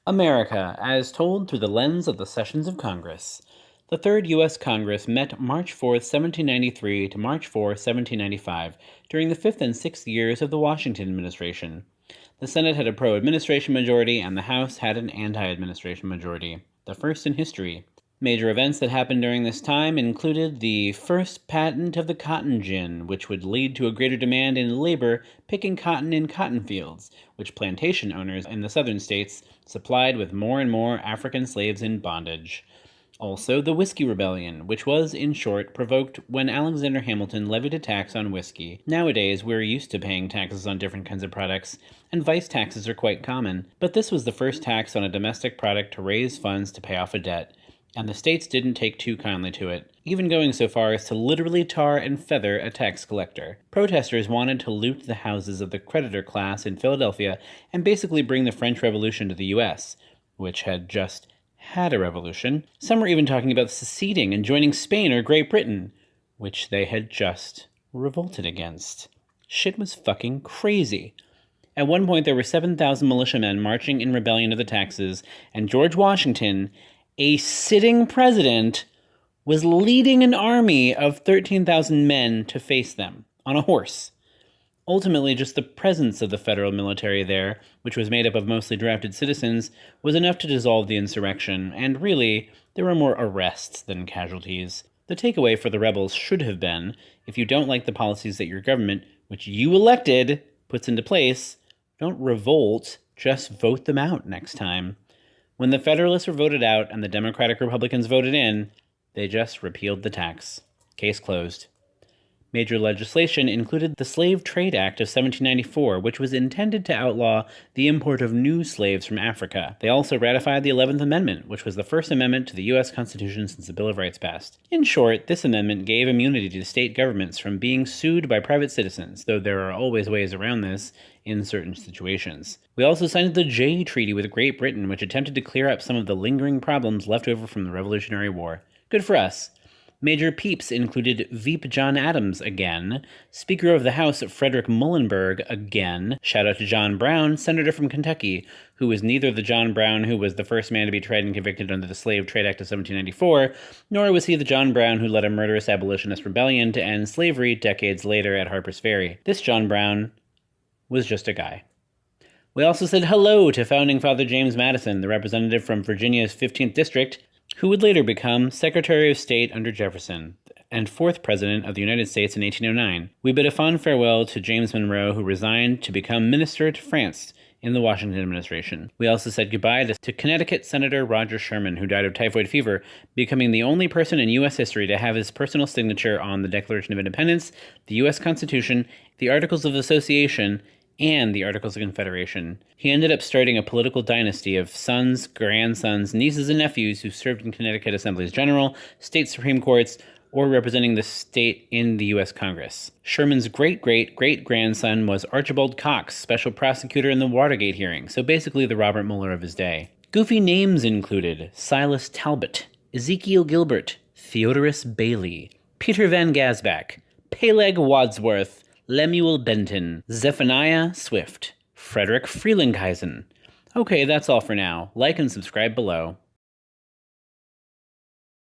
America, as told through the lens of the sessions of Congress. The Third U.S. Congress met March 4, 1793 to March 4, 1795, during the fifth and sixth years of the Washington administration. The Senate had a pro-administration majority, and the House had an anti-administration majority, the first in history. Major events that happened during this time included the first patent of the cotton gin, which would lead to a greater demand in labor picking cotton in cotton fields, which plantation owners in the southern states supplied with more and more African slaves in bondage. Also, the Whiskey Rebellion, which was, in short, provoked when Alexander Hamilton levied a tax on whiskey. Nowadays, we're used to paying taxes on different kinds of products, and vice taxes are quite common, but this was the first tax on a domestic product to raise funds to pay off a debt, and the states didn't take too kindly to it, even going so far as to literally tar and feather a tax collector. Protesters wanted to loot the houses of the creditor class in Philadelphia and basically bring the French Revolution to the U.S., which had just had a revolution. Some were even talking about seceding and joining Spain or Great Britain, which they had just revolted against. Shit was fucking crazy. At one point, there were 7,000 militiamen marching in rebellion to the taxes, and George Washington, a sitting president, was leading an army of 13,000 men to face them on a horse. Ultimately, just the presence of the federal military there, which was made up of mostly drafted citizens, was enough to dissolve the insurrection, and really, there were more arrests than casualties. The takeaway for the rebels should have been, if you don't like the policies that your government, which you elected, puts into place, don't revolt, just vote them out next time. When the Federalists were voted out and the Democratic Republicans voted in, they just repealed the tax. Case closed. Major legislation included the Slave Trade Act of 1794, which was intended to outlaw the import of new slaves from Africa. They also ratified the 11th Amendment, which was the first amendment to the U.S. Constitution since the Bill of Rights passed. In short, this amendment gave immunity to state governments from being sued by private citizens, though there are always ways around this in certain situations. We also signed the Jay Treaty with Great Britain, which attempted to clear up some of the lingering problems left over from the Revolutionary War. Good for us. Major peeps included Veep John Adams again, Speaker of the House Frederick Muhlenberg again, shout out to John Brown, Senator from Kentucky, who was neither the John Brown who was the first man to be tried and convicted under the Slave Trade Act of 1794, nor was he the John Brown who led a murderous abolitionist rebellion to end slavery decades later at Harper's Ferry. This John Brown was just a guy. We also said hello to Founding Father James Madison, the representative from Virginia's 15th District, who would later become Secretary of State under Jefferson, and fourth President of the United States in 1809. We bid a fond farewell to James Monroe, who resigned to become Minister to France in the Washington administration. We also said goodbye to Connecticut Senator Roger Sherman, who died of typhoid fever, becoming the only person in U.S. history to have his personal signature on the Declaration of Independence, the U.S. Constitution, the Articles of Association, and the Articles of Confederation. He ended up starting a political dynasty of sons, grandsons, nieces, and nephews who served in Connecticut Assemblies General, state Supreme Courts, or representing the state in the U.S. Congress. Sherman's great-great-great-grandson was Archibald Cox, special prosecutor in the Watergate hearing, so basically the Robert Mueller of his day. Goofy names included Silas Talbot, Ezekiel Gilbert, Theodorus Bailey, Peter Van Gasback, Peleg Wadsworth, Lemuel Benton, Zephaniah Swift, Frederick Frelinghuysen. Okay, that's all for now. Like and subscribe below.